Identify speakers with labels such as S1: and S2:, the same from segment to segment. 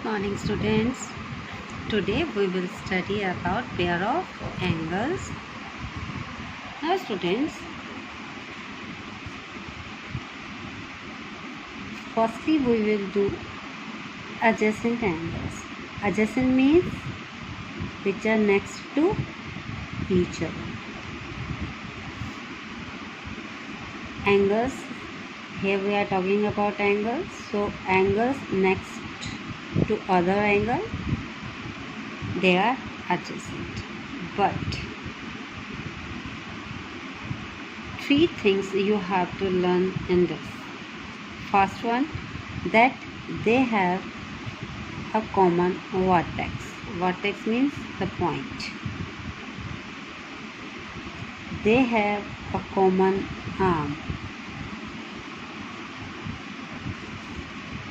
S1: Morning students. Today we will study about pair of angles. Now students, firstly we will do adjacent angles. Adjacent means which are next to each other. Angles, here we are talking about angles. So angles next to other angle, they are adjacent. But three things you have to learn in this. First one, that they have a common vertex. Vertex means the point. They have a common arm.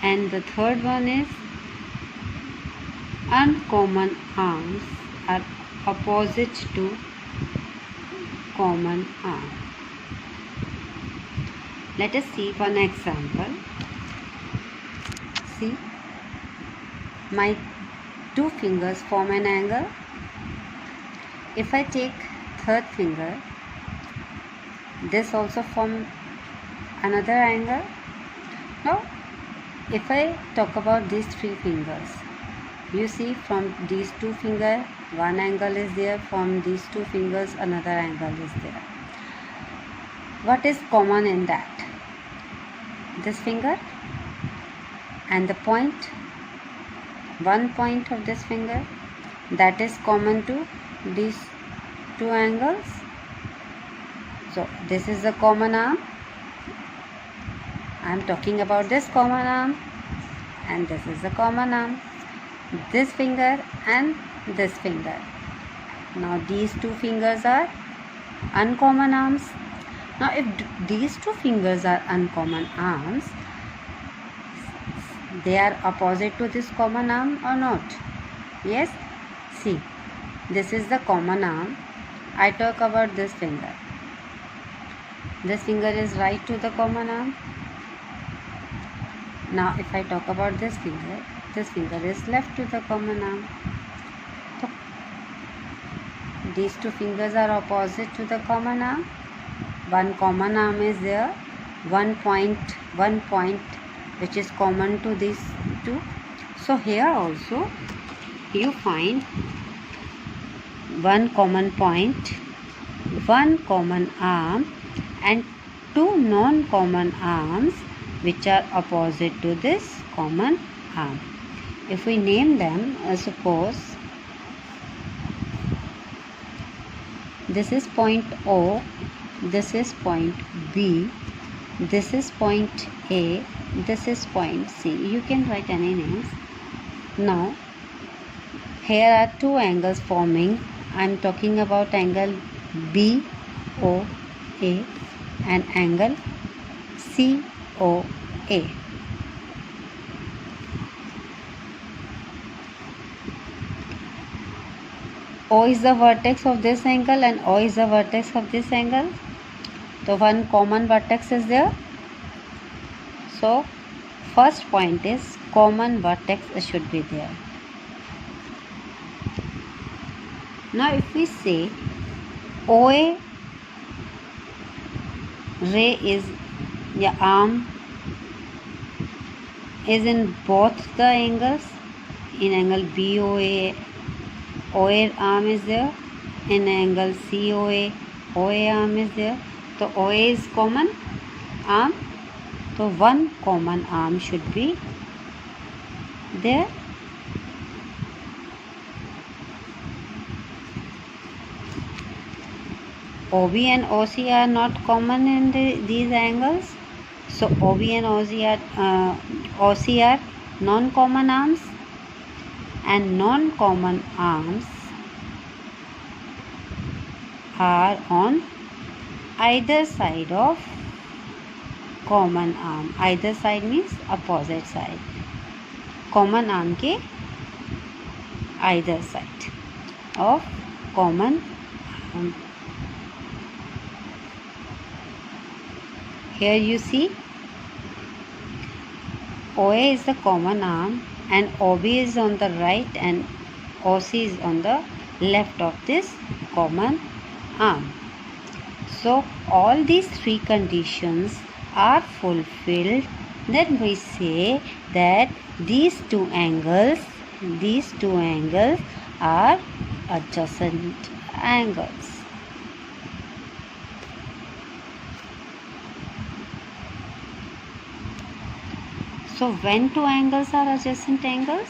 S1: And the third one is uncommon arms are opposite to common arm. Let us see one example. See, my two fingers form an angle. If I take third finger, this also form another angle. Now, if I talk about these three fingers, you see from these two fingers, one angle is there. From these two fingers, another angle is there. What is common in that? This finger and the point, one point of this finger, that is common to these two angles. So this is the common arm. I am talking about this common arm, and this is the common arm. This finger and this finger. Now these two fingers are uncommon arms. Now if these two fingers are uncommon arms, they are opposite to this common arm or not? Yes. See, this is the common arm. I talk about this finger. This finger is right to the common arm. Now if I talk about this finger is left to the common arm. So, these two fingers are opposite to the common arm. One common arm is there, one point which is common to these two. So here also you find one common point, one common arm and two non-common arms which are opposite to this common arm. If we name them, suppose this is point O, this is point B, this is point A, this is point C. You can write any names. Now here are two angles forming. I am talking about angle BOA and angle COA. O is the vertex of this angle and O is the vertex of this angle. So one common vertex is there. So first point is common vertex should be there. Now if we say OA ray is the arm is in both the angles. In angle BOA, OA arm is there. In angle COA, OA arm is there. So OA is common arm. So one common arm should be there. OB and OC are not common in these angles. So OB and OC are non-common arms, and non-common arms are on either side of common arm. Either side means opposite side. Common arm के either side of common arm. Here you see OA is the common arm and OB is on the right and OC is on the left of this common arm. So all these three conditions are fulfilled, then we say that these two angles are adjacent angles. So when two angles are adjacent angles,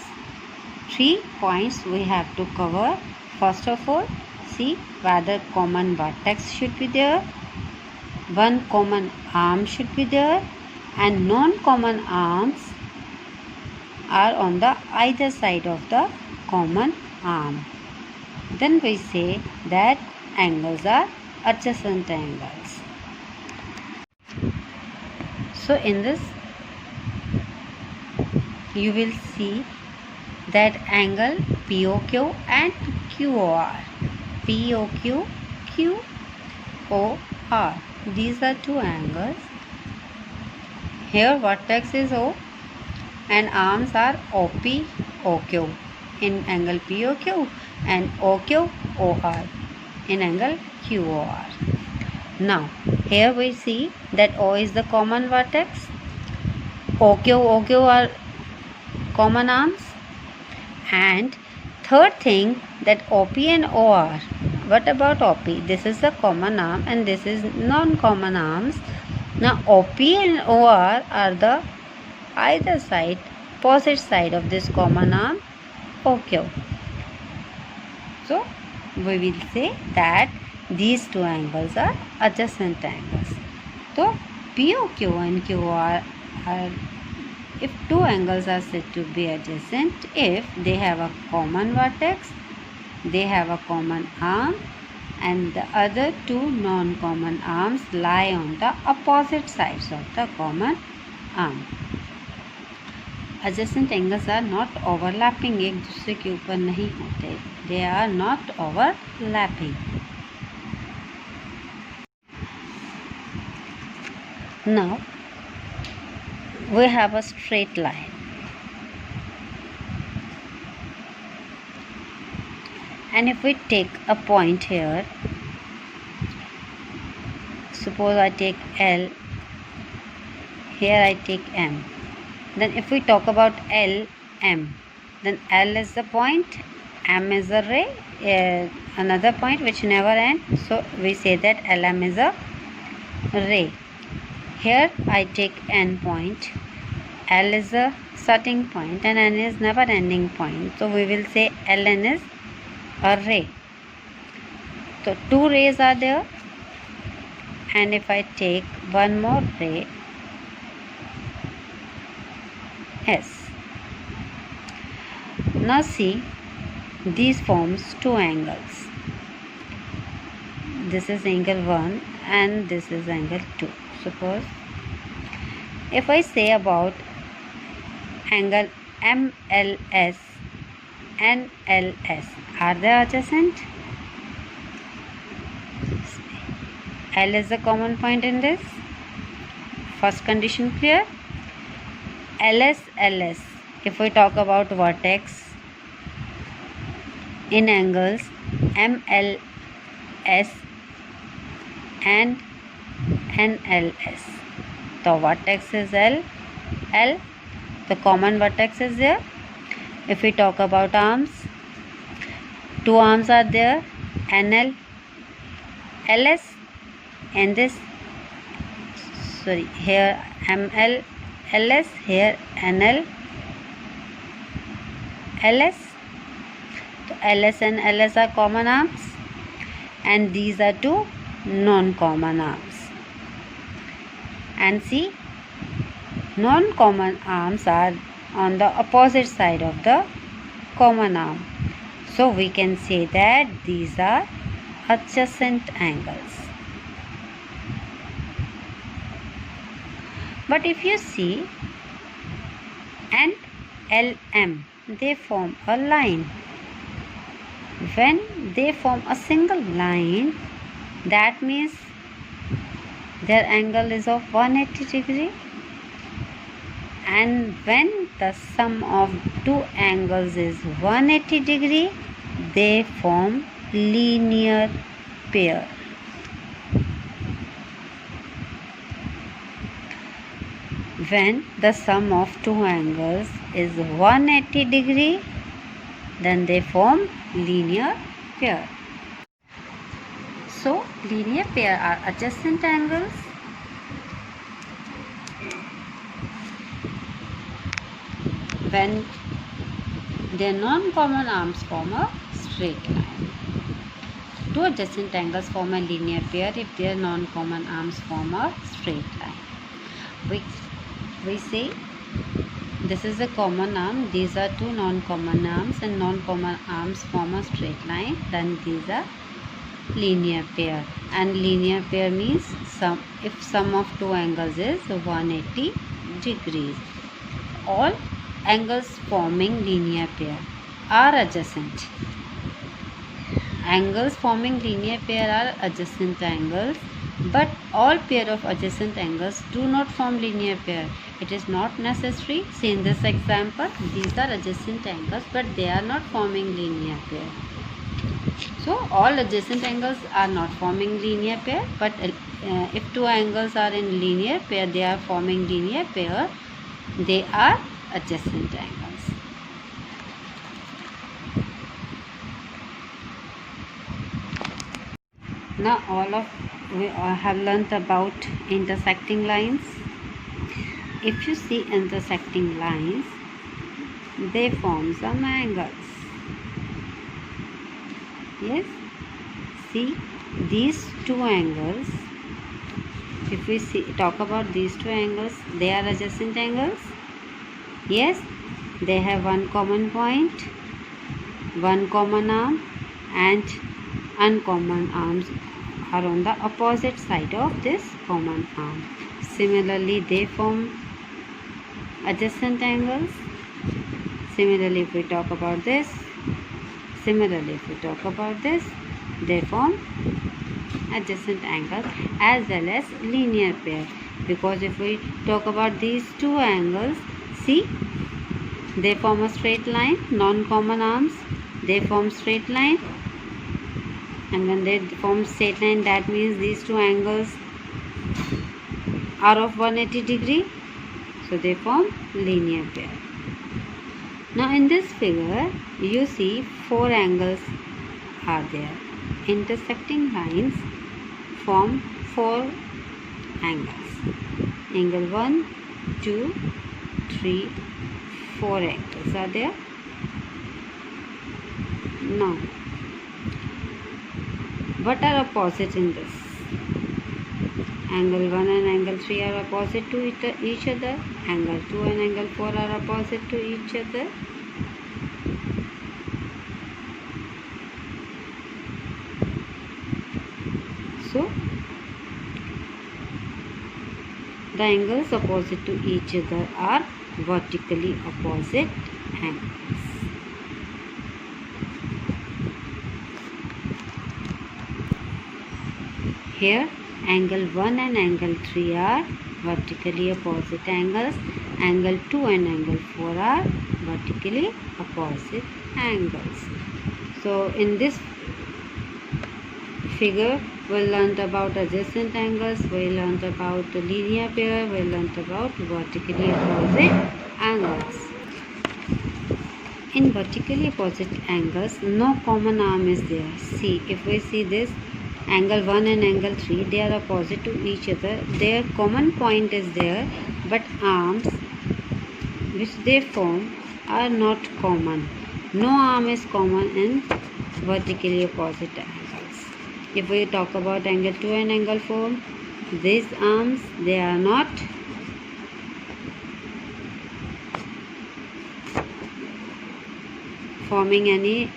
S1: 3 points we have to cover. First of all, see whether common vertex should be there, one common arm should be there, and non-common arms are on the either side of the common arm. Then we say that angles are adjacent angles. So in this you will see that angle POQ and QOR. POQ, QOR. These are two angles. Here vertex is O and arms are OP, OQ in angle POQ and OQ, OR in angle QOR. Now here we see that O is the common vertex, OQ, OQ are common arms, and third thing that OP and OR. What about OP? This is the common arm and this is non-common arms. Now OP and OR are the either side, opposite side of this common arm OQ. So we will say that these two angles are adjacent angles. So POQ and QR are, if two angles are said to be adjacent, if they have a common vertex, they have a common arm, and the other two non-common arms lie on the opposite sides of the common arm. Adjacent angles are not overlapping, एक दूसरे के ऊपर नहीं होते. They are not overlapping. Now we have a straight line. And if we take a point here, suppose I take L, here I take M. Then if we talk about L, M, then L is the point, M is a ray, another point which never ends. So we say that LM is a ray. Here I take N point, L is a starting point and N is never ending point. So we will say Ln is a ray. So two rays are there, and if I take one more ray, S. Now see, these forms two angles. This is angle 1 and this is angle 2. Suppose if I say about angle MLS and LS, are they adjacent? L is the common point in this. First condition clear. LS, if we talk about vertex in angles MLS and NLS, the vertex is L, the common vertex is there. If we talk about arms, two arms are there, NL, LS, and this, sorry, here ML, LS, here NL, LS. So LS and LS are common arms, and these are two non-common arms. And see, non-common arms are on the opposite side of the common arm. So we can say that these are adjacent angles. But if you see N, L, M, they form a line. When they form a single line, that means their angle is of 180 degree. And when the sum of two angles is 180 degree, they form linear pair. When the sum of two angles is 180 degree, then they form linear pair. So, linear pair are adjacent angles when their non-common arms form a straight line. Two adjacent angles form a linear pair if their non-common arms form a straight line. We say this is a common arm, these are two non-common arms, and non-common arms form a straight line, then these are linear pair. And linear pair means if sum of two angles is 180 degrees. All angles forming linear pair are adjacent. Angles forming linear pair are adjacent angles, but all pair of adjacent angles do not form linear pair. It is not necessary. See in this example, these are adjacent angles, but they are not forming linear pair. So all adjacent angles are not forming linear pair, but if two angles are in linear pair, they are forming linear pair, they are adjacent angles. Now we have learnt about intersecting lines. If you see intersecting lines, they form some angles. Yes, see these two angles. If we talk about these two angles, they are adjacent angles. Yes, they have one common point, one common arm, and uncommon arms are on the opposite side of this common arm. Similarly, they form adjacent angles. Similarly, if we talk about this, they form adjacent angles as well as linear pair. Because if we talk about these two angles, see, they form a straight line, non-common arms, they form straight line, and when they form straight line, that means these two angles are of 180 degree, so they form linear pair. Now in this figure, you see four angles are there. Intersecting lines form four angles. Angle 1, 2, 3, 4 angles are there. Now, what are opposite in this? Angle 1 and angle 3 are opposite to each other. Angle 2 and angle 4 are opposite to each other. So, the angles opposite to each other are vertically opposite angles. Here, angle 1 and angle 3 are vertically opposite angles. Angle 2 and angle 4 are vertically opposite angles. So, in this figure, we learned about adjacent angles, we learned about the linear pair, we learned about vertically opposite angles. In vertically opposite angles, no common arm is there. See, if we see this, angle 1 and angle 3, they are opposite to each other. Their common point is there, but arms which they form are not common. No arm is common in vertically opposite angles. If we talk about angle 2 and angle 4, these arms, they are not forming any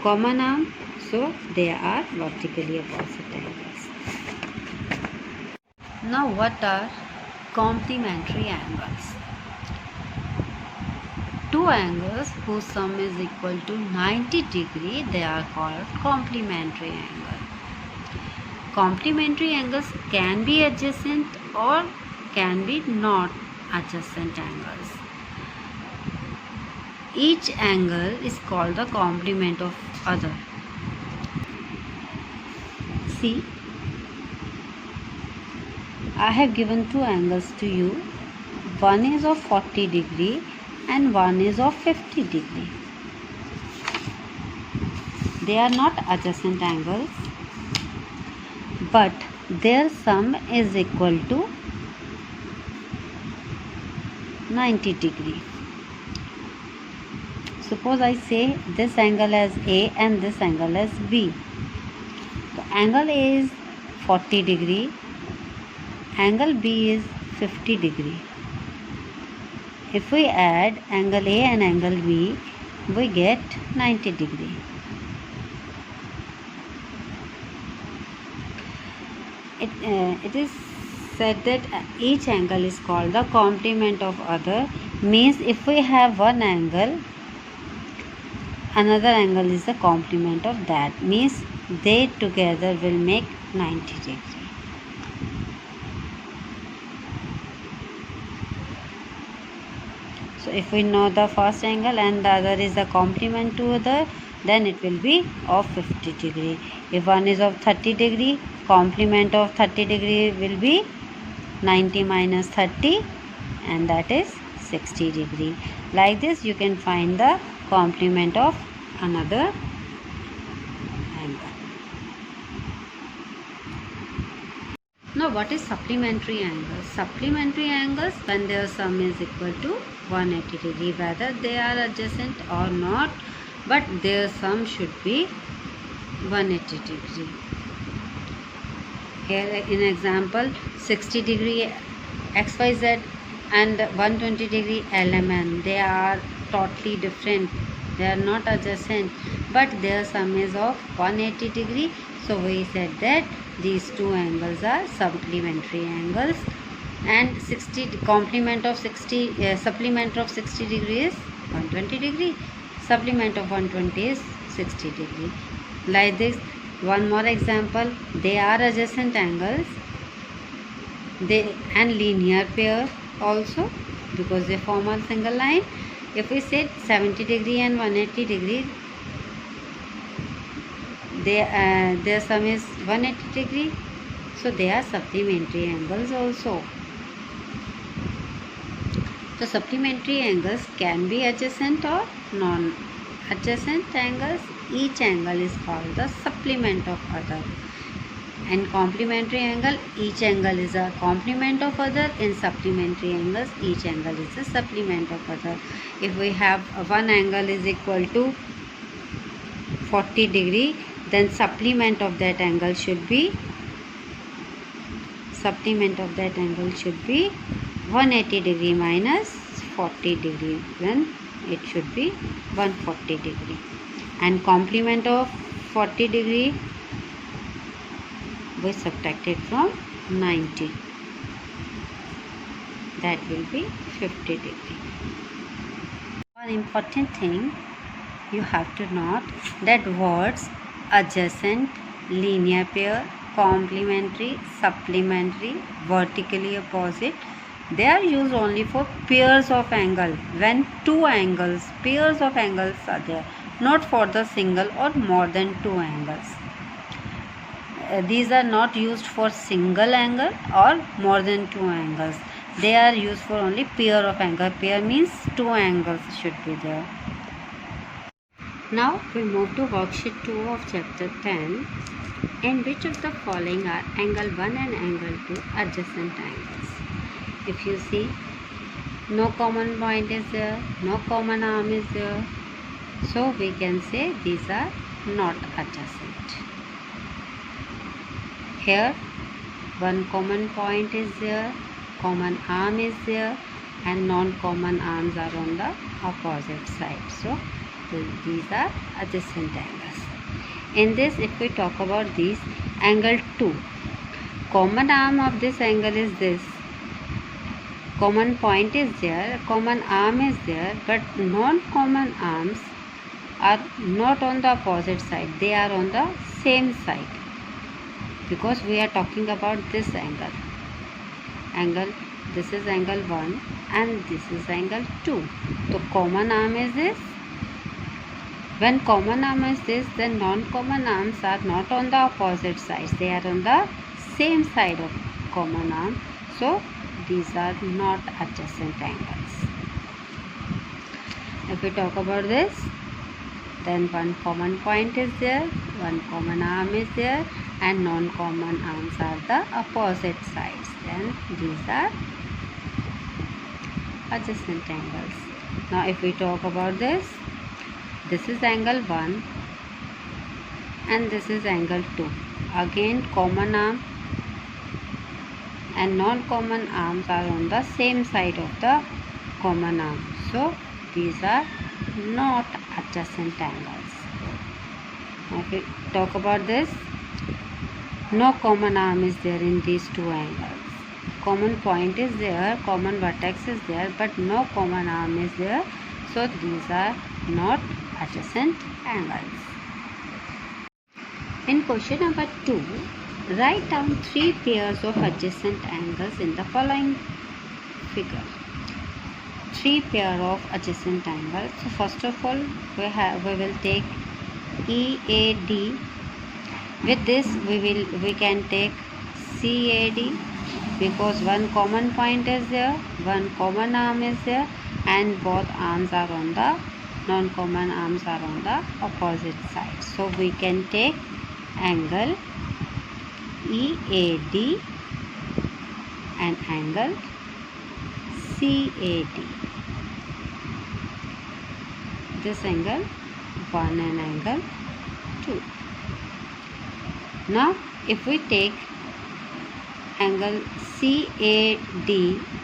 S1: common arm, so they are vertically opposite angles. Now what are complementary angles? Two angles whose sum is equal to 90 degree, they are called complementary angles. Complementary angles can be adjacent or can be not adjacent angles. Each angle is called the complement of other. See, I have given two angles to you. One is of 40 degree and one is of 50 degree. They are not adjacent angles, but their sum is equal to 90 degree. Suppose I say this angle as A and this angle as B. So angle A is 40 degree, angle B is 50 degree. If we add angle A and angle B, we get 90 degree. It is said that each angle is called the complement of other. Means if we have one angle, another angle is the complement of that. Means they together will make 90 degree. So if we know the first angle and the other is the complement to other, then it will be of 50 degree. If one is of 30 degree, complement of 30 degree will be 90 minus 30, and that is 60 degree. Like this you can find the complement of another angle. Now what is supplementary angles? Supplementary angles when their sum is equal to 180 degree, whether they are adjacent or not, but their sum should be 180 degree. Here in example, 60 degree XYZ and 120 degree LMN, they are totally different. They are not adjacent, but their sum is of 180 degree. So we said that these two angles are supplementary angles, and 60 complement of 60 supplement of 60 degree is 120 degree, supplement of 120 is 60 degree. Like this, one more example, they are adjacent angles, they and linear pair also, because they form a single line. If we say 70 degree and 180 degree, their sum is 180 degree, so they are supplementary angles also. So supplementary angles can be adjacent or non-adjacent angles. Each angle is called the supplement of other. And complementary angle, each angle is a complement of other. In supplementary angles, each angle is a supplement of other. If we have one angle is equal to 40 degree, then supplement of that angle should be 180 degree minus 40 degree, then it should be 140 degree. And complement of 40 degree, we subtracted from 90, that will be 50 degree. One important thing you have to note, that words adjacent, linear pair, complementary, supplementary, vertically opposite, they are used only for pairs of angle. When two angles, pairs of angles are there, not for the single or more than two angles. These are not used for single angle or more than two angles. They are used for only pair of angle. Pair means two angles should be there. Now we move to worksheet 2 of chapter 10. In which of the following are angle 1 and angle 2 adjacent angles? If you see, no common point is there, no common arm is there, so we can say these are not adjacent. Here one common point is there, common arm is there, and non-common arms are on the opposite side, so these are adjacent angles. In this, if we talk about this angle 2, common arm of this angle is this, common point is there, common arm is there, but non-common arms are not on the opposite side, they are on the same side, because we are talking about this angle this is angle 1 and this is angle 2. So common arm is this. When common arm is this, then non-common arms are not on the opposite sides. They are on the same side of common arm. So these are not adjacent angles. If we talk about this, then one common point is there, one common arm is there, and non-common arms are the opposite sides. Then these are adjacent angles. Now if we talk about this is angle 1 and this is angle 2. Again common arm and non-common arms are on the same side of the common arm. So these are not adjacent angles. Now if we talk about this, no common arm is there in these two angles. Common point is there, common vertex is there, but no common arm is there. So these are not adjacent angles. In question number 2, write down 3 pairs of adjacent angles in the following figure. 3 pair of adjacent angles. So first of all, we will take EAD. With this we can take CAD, because one common point is there, one common arm is there, and both arms are on the non-common arms are on the opposite side. So we can take angle EAD and angle CAD. This angle 1 and angle 2. Now if we take angle CAD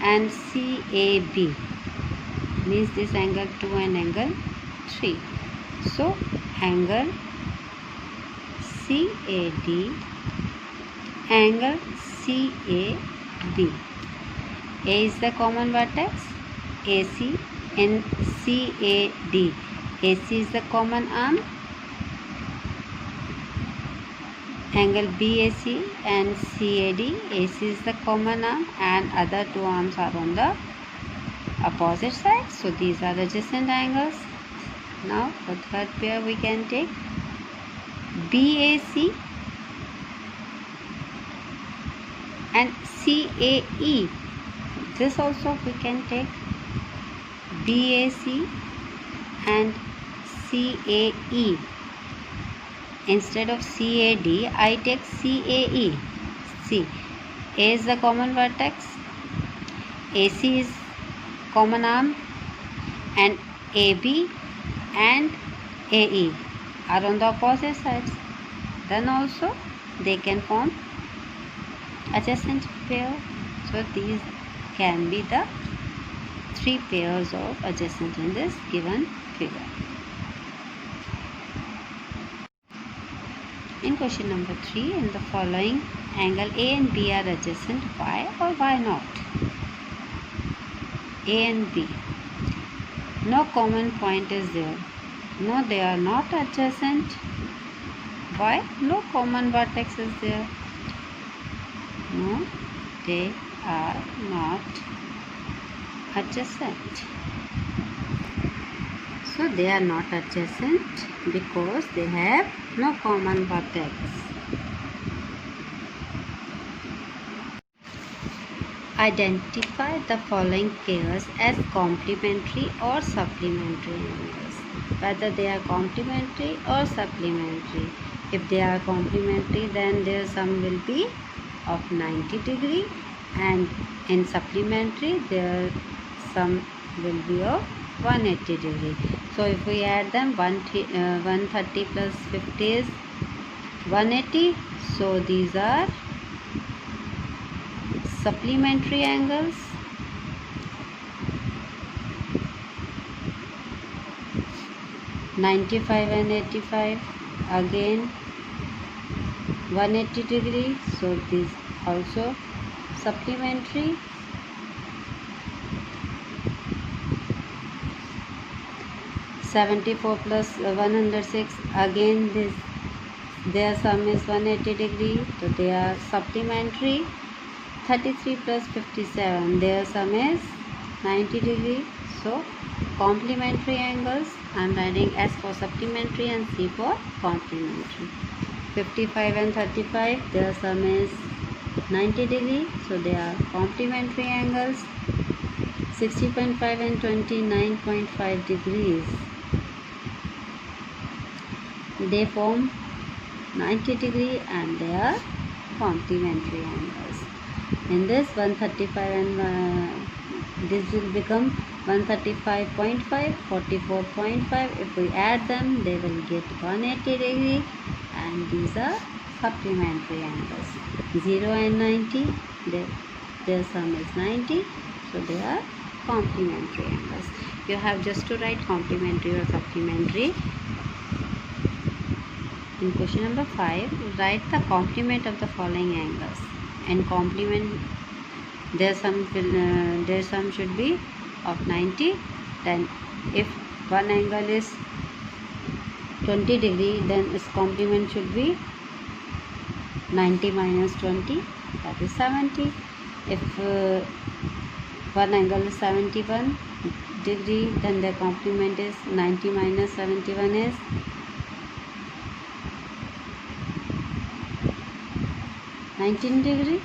S1: and CAB, means this angle 2 and angle 3. So angle CAD, angle CAB. A is the common vertex, AC, and CAD. AC is the common arm, angle BAC and CAD. AC is the common arm and other two arms are on the opposite side. So these are adjacent angles. Now for third pair we can take BAC and CAE. This also we can take BAC and CAE. Instead of CAD, I take CAE. See, A is the common vertex, AC is common arm, and AB and AE are on the opposite sides. Then also they can form adjacent pair. So these can be the 3 pairs of adjacent in this given figure. In question number 3, in the following angle A and B are adjacent, why or why not? A and B. No common point is there. No, they are not adjacent. Why? No common vertex is there. No, they are not adjacent. So they are not adjacent because they have no common vertex. Identify the following pairs as complementary or supplementary angles. Whether they are complementary or supplementary. If they are complementary, then their sum will be of 90 degree, and in supplementary their sum will be of 180 degree. So if we add them, 130 plus 50 is 180. So these are supplementary angles. (95) and 85, again 180 degree. So these also supplementary. (74) plus 106, again their sum is 180 degree. So they are supplementary. 33 plus 57, their sum is 90 degree. So complementary angles, I am writing S for supplementary and C for complementary. 55 and 35, their sum is 90 degree. So they are complementary angles. 60.5 and 29.5 degrees. They form 90 degree and they are complementary angles. In this 135 and this will become 135.5, 44.5. If we add them, they will get 180 degree, and these are supplementary angles. 0 and 90, their sum is 90, so they are complementary angles. You have just to write complementary or supplementary. In question number 5, write the complement of the following angles, and complement their sum should be of 90. Then if one angle is 20 degree, then its complement should be 90 minus 20, that is 70. If one angle is 71 degree, then the complement is 90 minus 71 is 19 degree.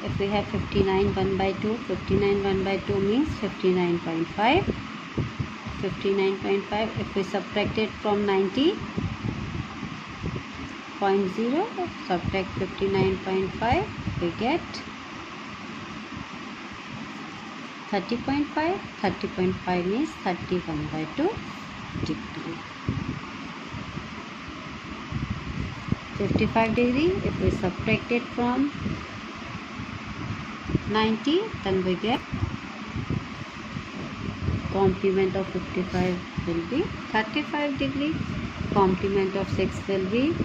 S1: If we have 59 1 by 2, 59 1 by 2 means 59.5. 59.5, if we subtract it from 90.0, subtract 59.5, we get 30.5. 30.5 means 31 by 2 degree. 55 degree, if we subtract it from 90, then we get complement of 55 will be 35 degree. Complement of 6 will be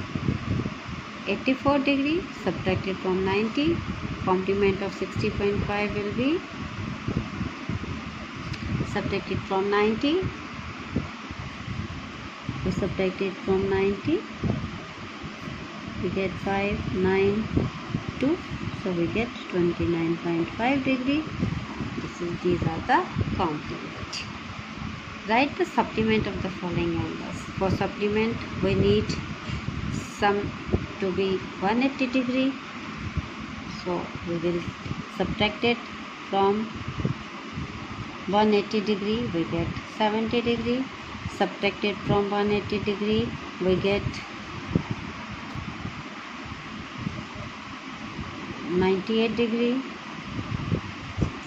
S1: 84 degree. Subtracted from 90, complement of 60.5 will be subtracted from 90. We subtract it from 90, we get 5, 9, 2, so we get 29.5 degree. These are the complement. Write the supplement of the following angles. For supplement, we need sum to be 180 degree. So we will subtract it from 180 degree, we get 70 degree. Subtracted from 180 degree, we get 98 degree.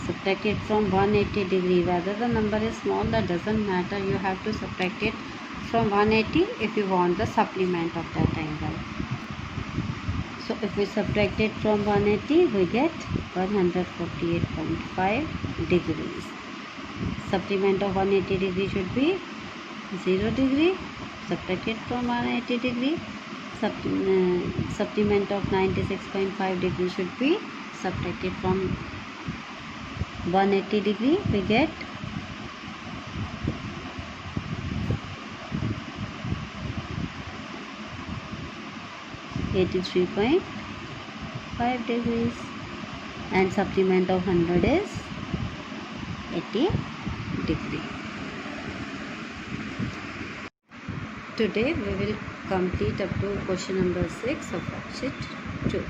S1: Subtract it from 180 degree. Whether the number is small, that doesn't matter. You have to subtract it from 180 if you want the supplement of that angle. So if we subtract it from 180, we get 148.5 degrees. Supplement of 180 degree should be 0 degree. Subtract it from 180 degree. Supplement of 96.5 degree should be subtracted from 180 degree. We get 83.5 degrees, and supplement of 100 is 80 degree. Today we will complete up to question number 6 of worksheet 2.